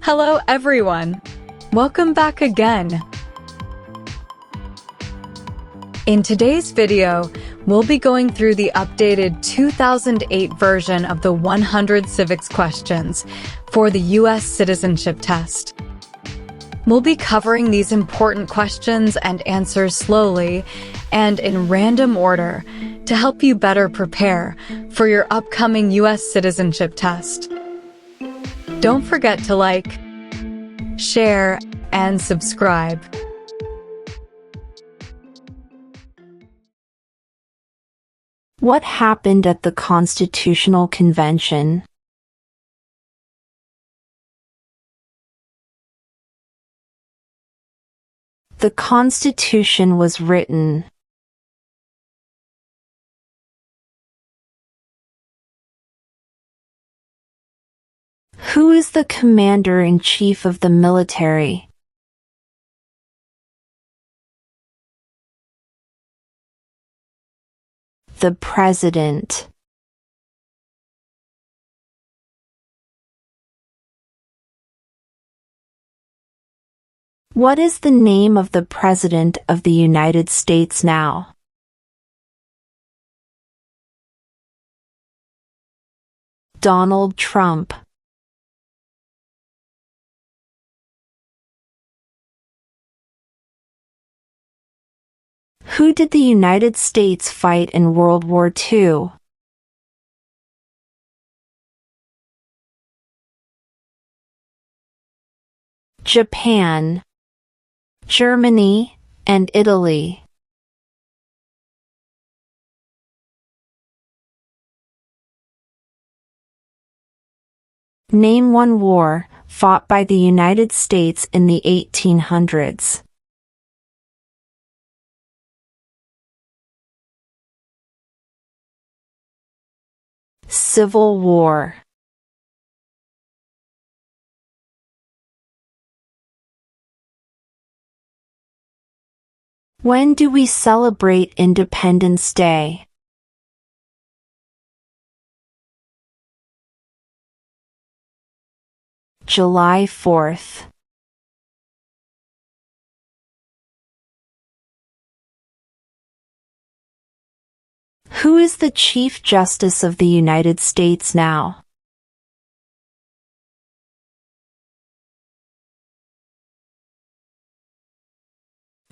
Hello everyone! Welcome back again! In today's video, we'll be going through the updated 2008 version of the 100 civics questions for the U.S. citizenship test. We'll be covering these important questions and answers slowly and in random order to help you better prepare for your upcoming U.S. citizenship test. Don't forget to like, share, and subscribe. What happened at the Constitutional Convention? The Constitution was written. Who is the Commander-in-Chief of the military? The President. What is the name of the President of the United States now? Donald Trump. Who did the United States fight in World War II? Japan, Germany, and Italy. Name one war fought by the United States in the 1800s. Civil War. When do we celebrate Independence Day? July 4th. Who is the Chief Justice of the United States now?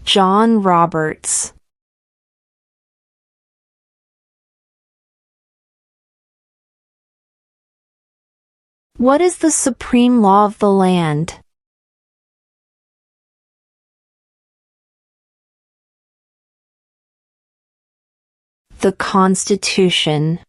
John Roberts. What is the supreme law of the land? The Constitution.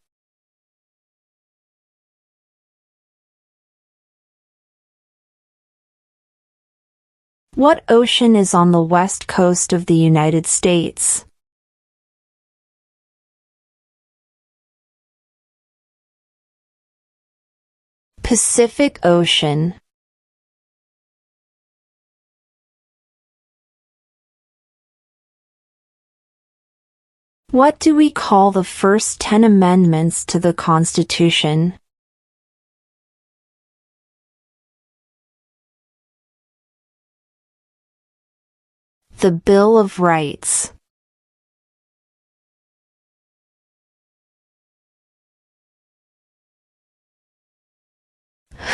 What ocean is on the west coast of the United States? Pacific Ocean. What do we call the first 10 amendments to the Constitution? The Bill of Rights.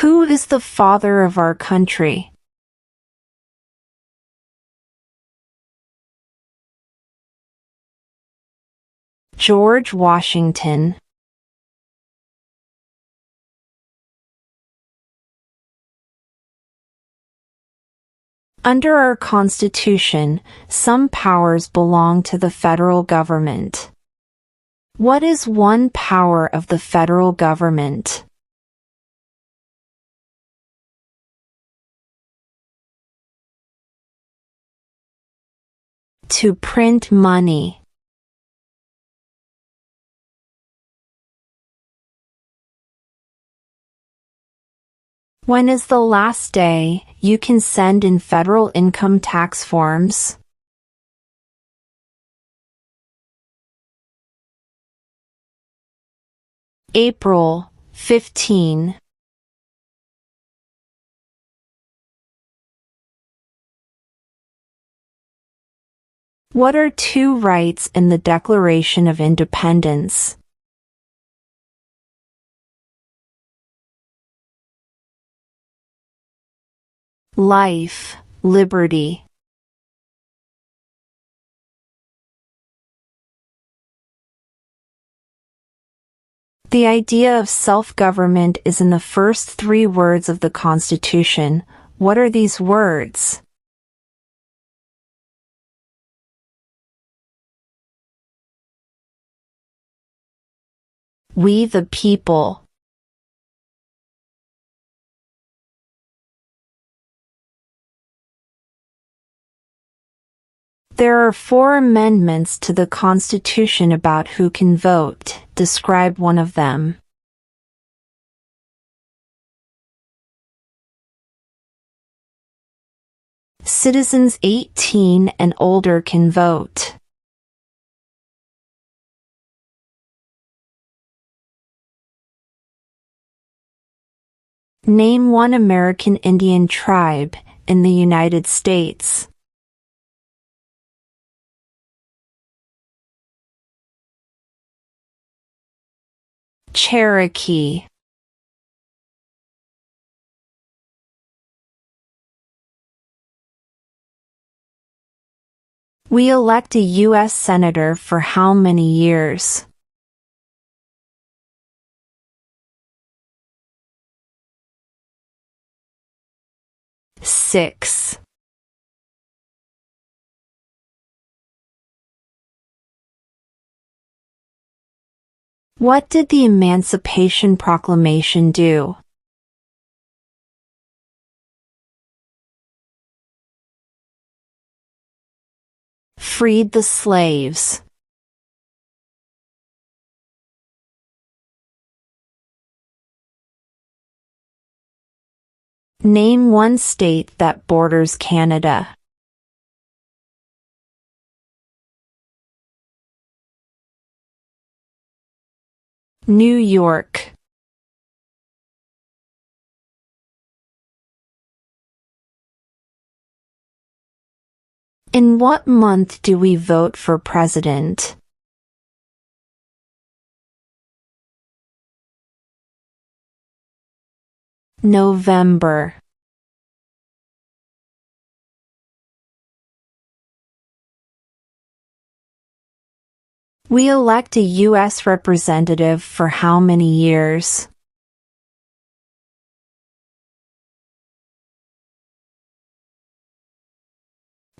Who is the father of our country? George Washington. Under our Constitution, some powers belong to the federal government. What is one power of the federal government? To print money. When is the last day you can send in federal income tax forms? April 15. What are two rights in the Declaration of Independence? Life, liberty. The idea of self-government is in the first three words of the Constitution. What are these words? We the people. There are 4 amendments to the Constitution about who can vote. Describe one of them. Citizens 18 and older can vote. Name one American Indian tribe in the United States. Cherokee. We elect a U.S. Senator for how many years? 6. What did the Emancipation Proclamation do? Freed the slaves. Name one state that borders Canada. New York. In what month do we vote for president? November. We elect a U.S. representative for how many years?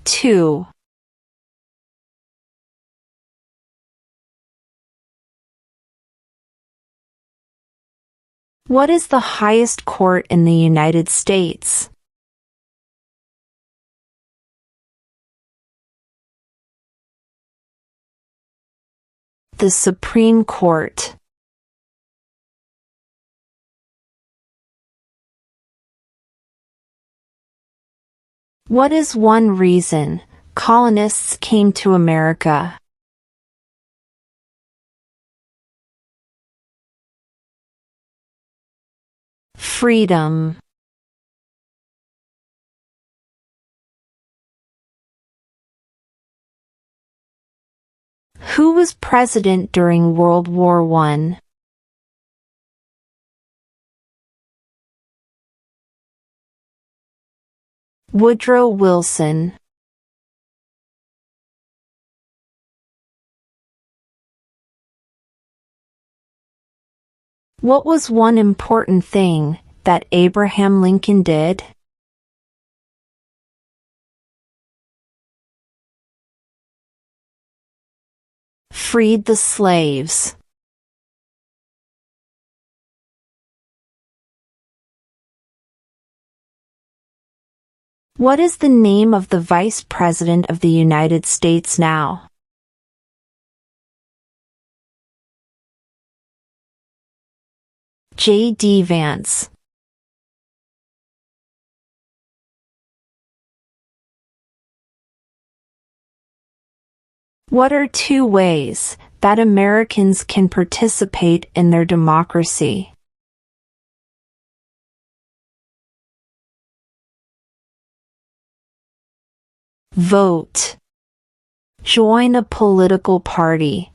2. What is the highest court in the United States? The Supreme Court. What is one reason colonists came to America? Freedom. Who was president during World War I? Woodrow Wilson. What was one important thing that Abraham Lincoln did? Freed the slaves. What is the name of the Vice President of the United States now? – 'J.D. Vance. What are 2 ways that Americans can participate in their democracy? Vote. Join a political party.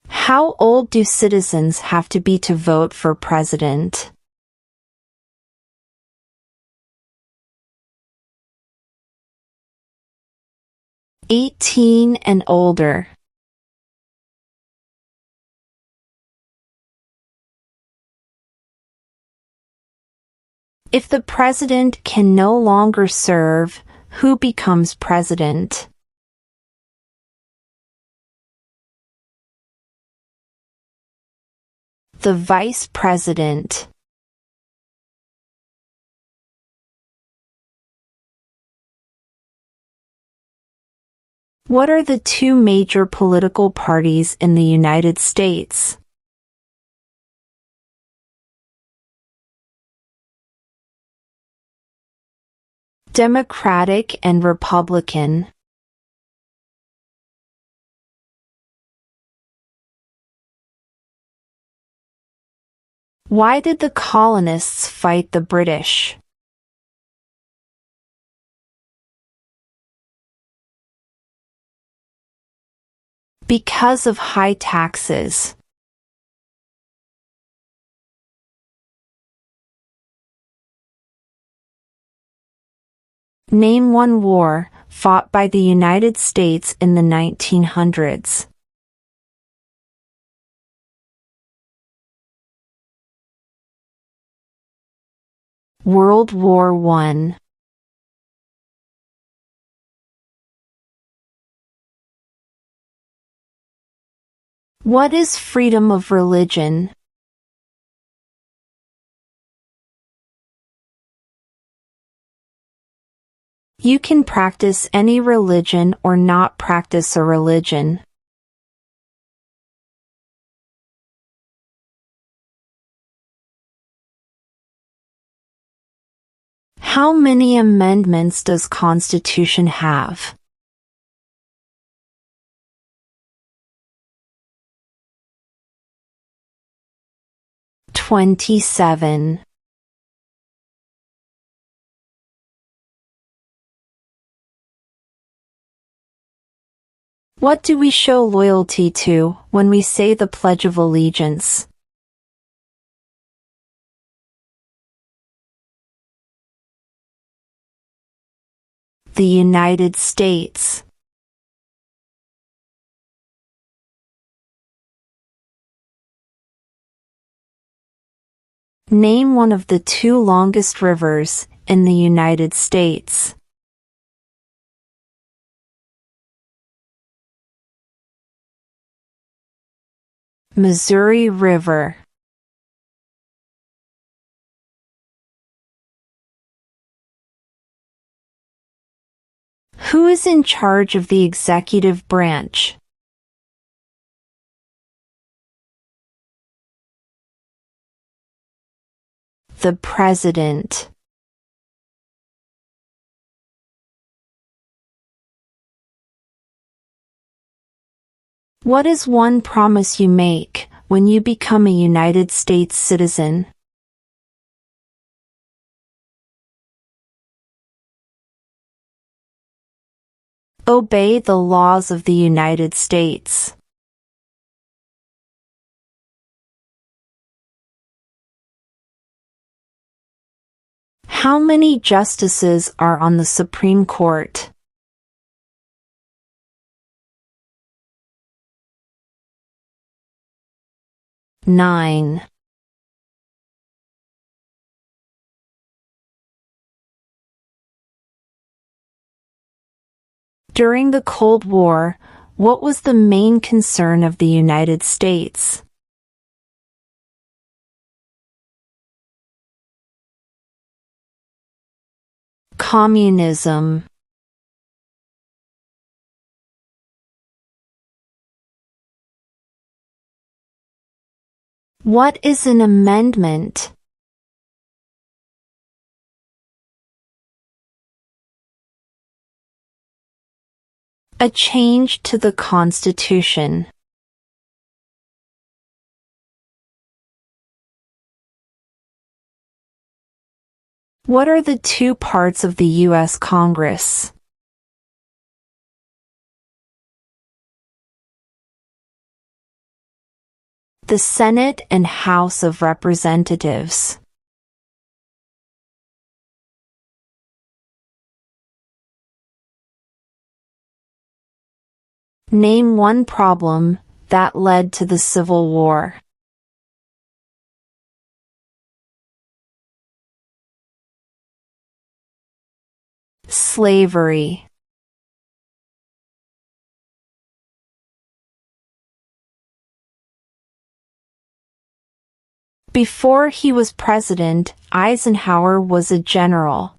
How old do citizens have to be to vote for president? "18 and older." If the president can no longer serve, who becomes president? The vice president. What are the two major political parties in the United States? Democratic and Republican. Why did the colonists fight the British? Because of high taxes. Name one war fought by the United States in the 1900s. World War I. What is freedom of religion? You can practice any religion or not practice a religion. How many amendments does Constitution have? "27. What do we show loyalty to when we say the Pledge of Allegiance? The United States. Name one of the two longest rivers in the United States. Missouri River. Who is in charge of the executive branch? The President. What is one promise you make when you become a United States citizen? Obey the laws of the United States. How many justices are on the Supreme Court? 9. During the Cold War, what was the main concern of the United States? Communism. What is an amendment? A change to the Constitution. What are the two parts of the U.S. Congress? The Senate and House of Representatives. Name one problem that led to the Civil War. Slavery. Before he was president, Eisenhower was a general.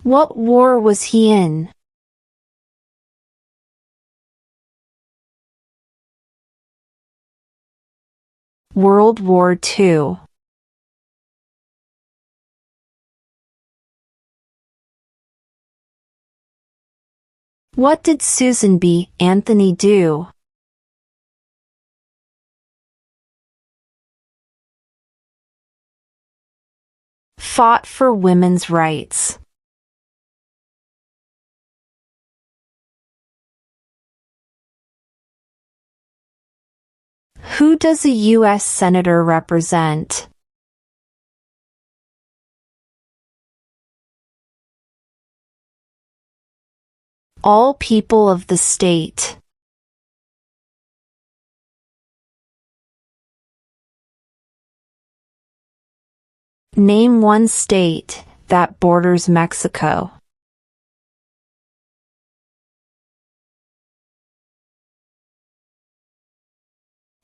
What war was he in? World War II. What did Susan B. Anthony do? Fought for women's rights. Who does a U.S. Senator represent? All people of the state. Name one state that borders Mexico.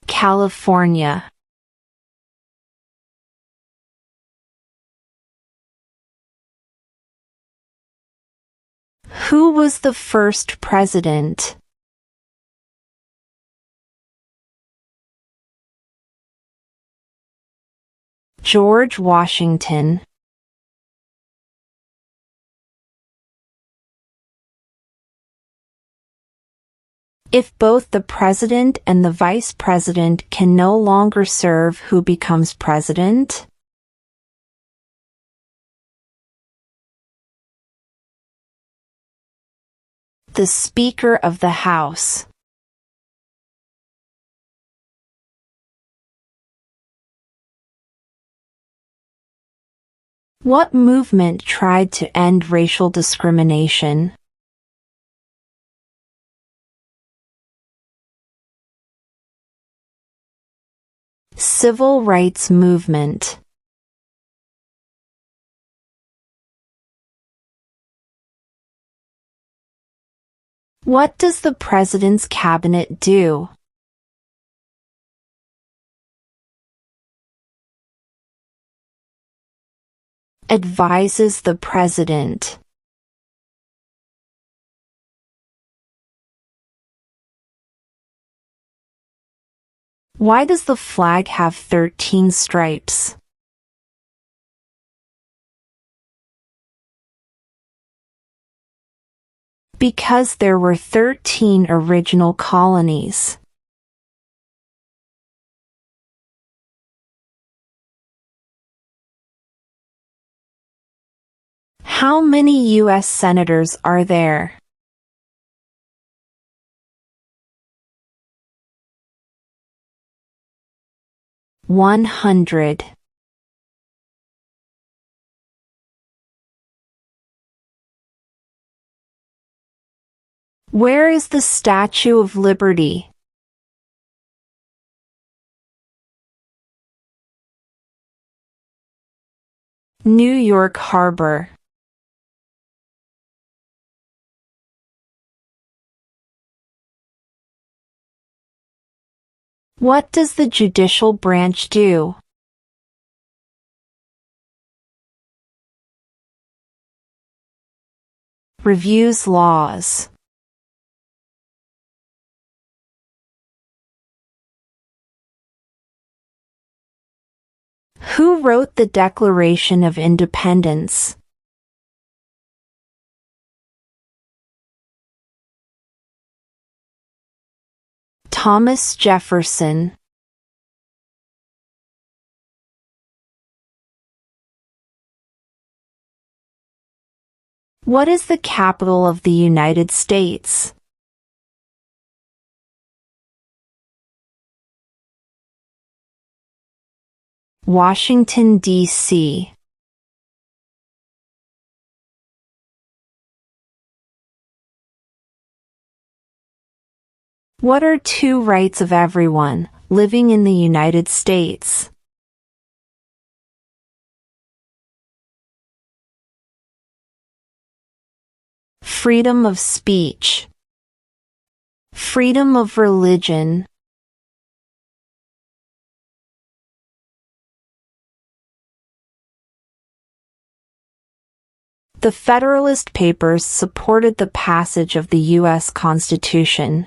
California. Who was the first president? George Washington. If both the president and the vice president can no longer serve, who becomes president? The Speaker of the House. What movement tried to end racial discrimination? Civil rights movement. What does the President's Cabinet do? Advises the President. Why does the flag have 13 stripes? Because there were 13 original colonies. How many U.S. senators are there? $100. Where is the Statue of Liberty? New York Harbor. What does the judicial branch do? Reviews laws. Who wrote the Declaration of Independence? Thomas Jefferson. What is the capital of the United States? Washington, D.C. What are two rights of everyone living in the United States? Freedom of speech. Freedom of religion. The Federalist Papers supported the passage of the U.S. Constitution.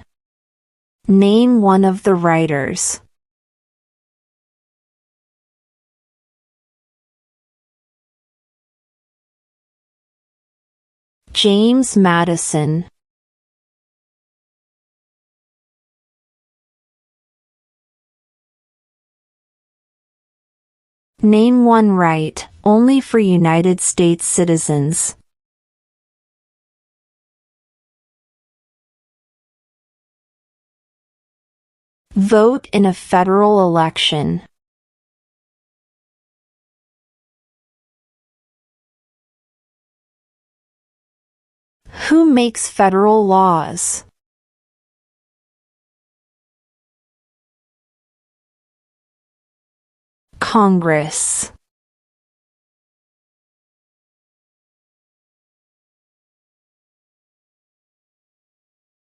Name one of the writers. James Madison. Name one right, only for United States citizens. Vote in a federal election. Who makes federal laws? Congress.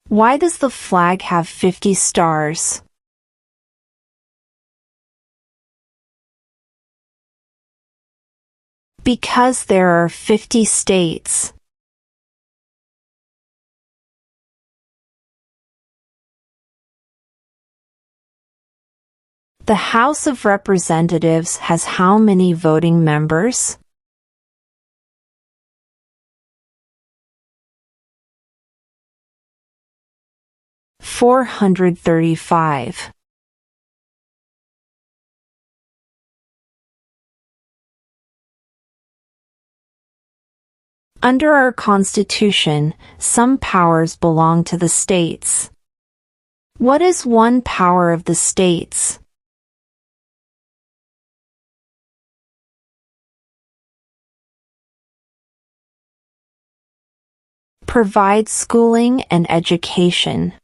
Why does the flag have 50 stars? Because there are 50 states. The House of Representatives has how many voting members? $435. Under our Constitution, some powers belong to the states. What is one power of the states? Provide schooling and education.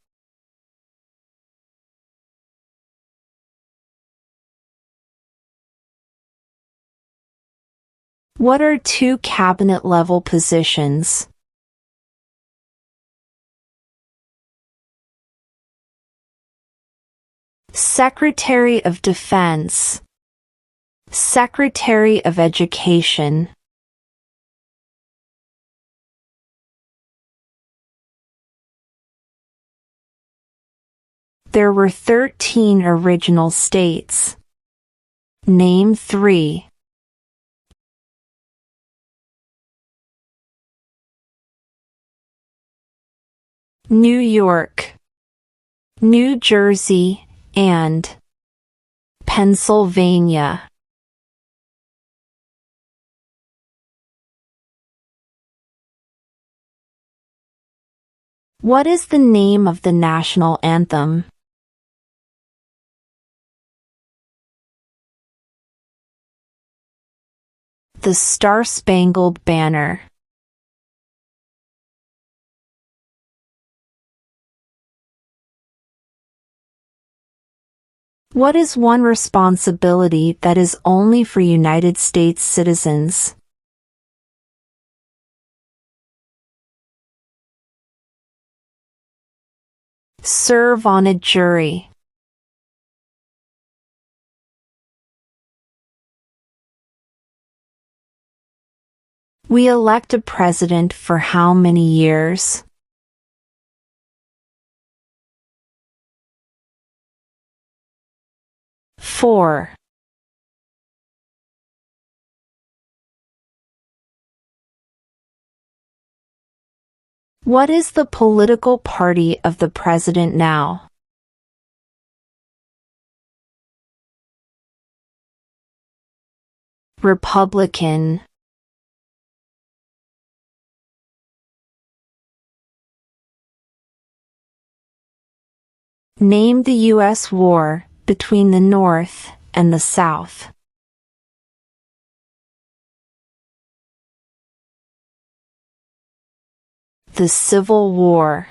What are two cabinet-level positions? Secretary of Defense. Secretary of Education. There were 13 original states. Name 3. New York, New Jersey, and Pennsylvania. What is the name of the national anthem? The Star-Spangled Banner. What is one responsibility that is only for United States citizens? Serve on a jury. We elect a president for how many years? 4. What is the political party of the president now? Republican. Name the U.S. war between the North and the South. The Civil War.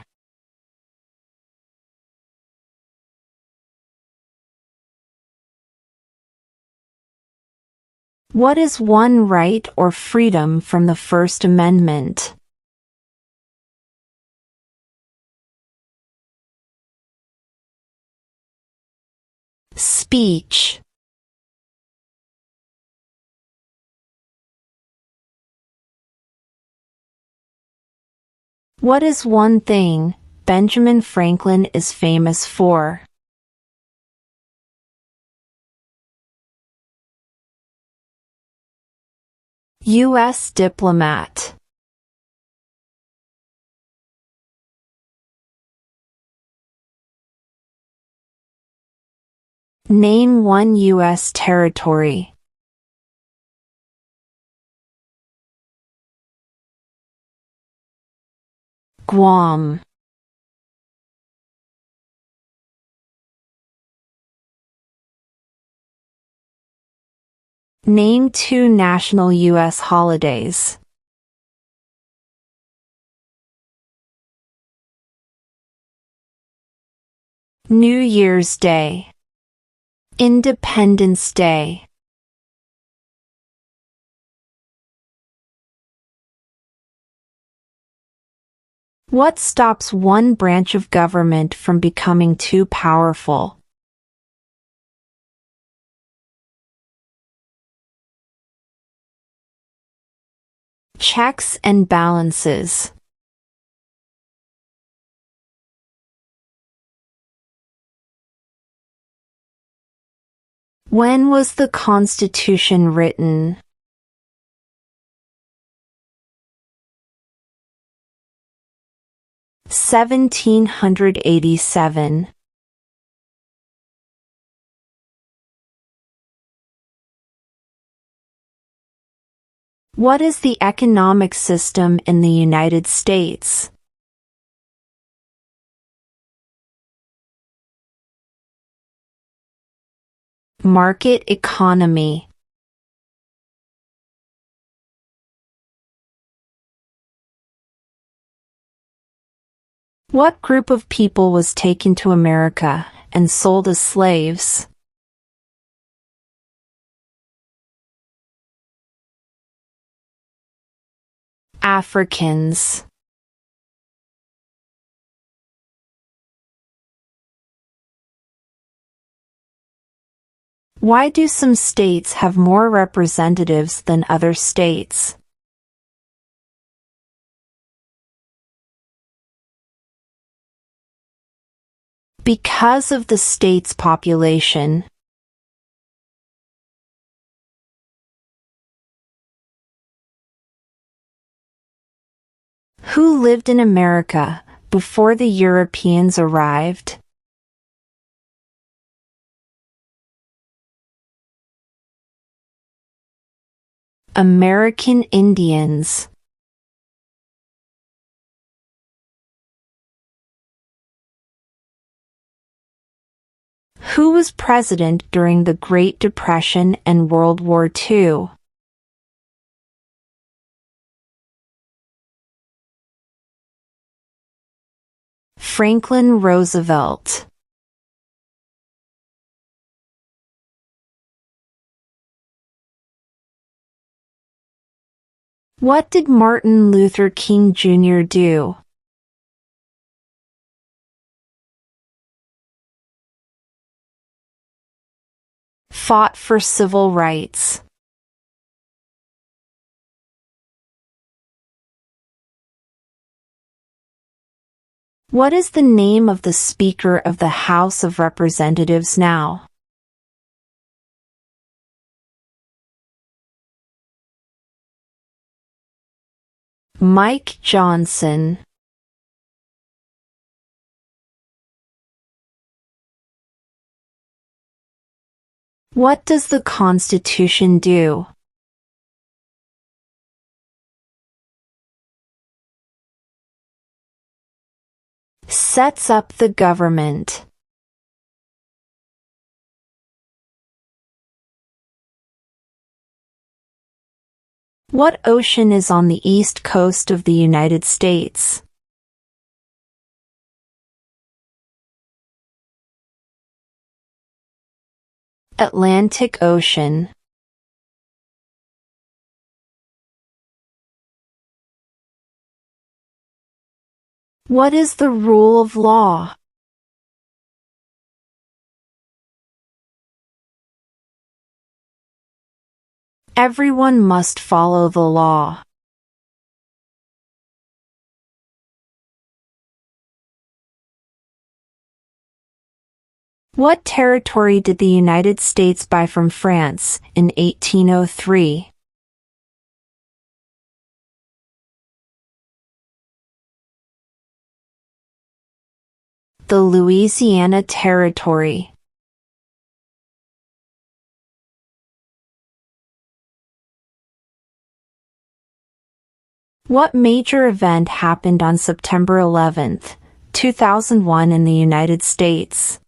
What is one right or freedom from the First Amendment? Speech. What is one thing Benjamin Franklin is famous for? U.S. diplomat. Name one U.S. territory. Guam. Name two national U.S. holidays. New Year's Day. Independence Day. What stops one branch of government from becoming too powerful? Checks and balances. When was the Constitution written? (1787). What is the economic system in the United States? Market economy. What group of people was taken to America and sold as slaves? Africans. Why do some states have more representatives than other states? Because of the state's population. Who lived in America before the Europeans arrived? American Indians. Who was president during the Great Depression and World War II? Franklin Roosevelt. What did Martin Luther King Jr. do? Fought for civil rights. What is the name of the Speaker of the House of Representatives now? Mike Johnson. What does the Constitution do? Sets up the government. What ocean is on the east coast of the United States? Atlantic Ocean. What is the rule of law? Everyone must follow the law. What territory did the United States buy from France in 1803? The Louisiana Territory. What major event happened on September 11, 2001 in the United States?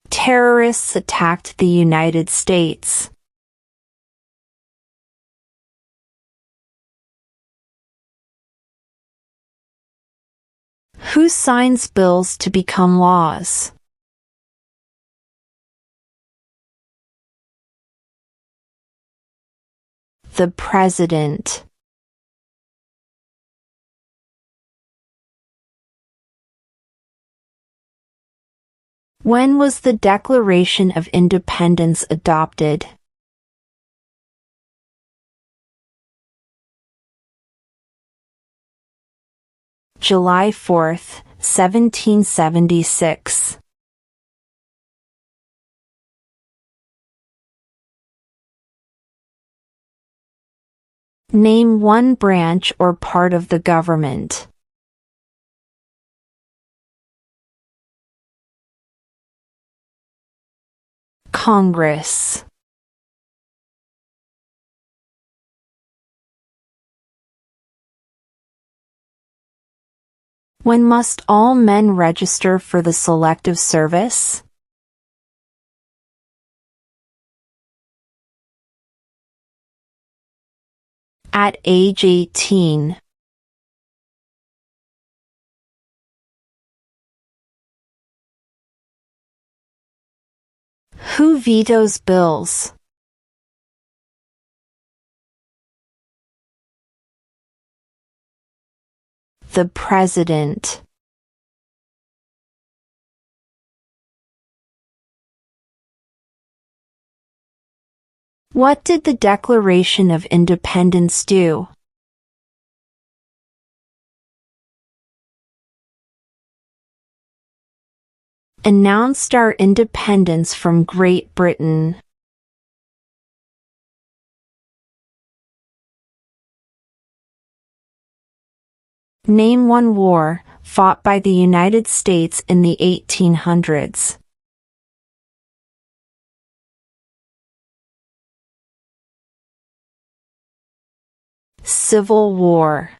Terrorists attacked the United States. Who signs bills to become laws? The President. When was the Declaration of Independence adopted? July 4, 1776. Name one branch or part of the government. Congress. When must all men register for the Selective Service? At age 18. Who vetoes bills? The President. What did the Declaration of Independence do? Announced our independence from Great Britain. Name one war fought by the United States in the 1800s. Civil War.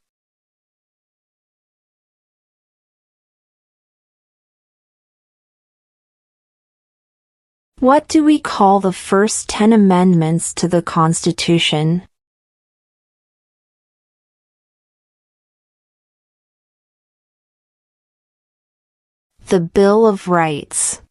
What do we call the first 10 amendments to the Constitution? The Bill of Rights.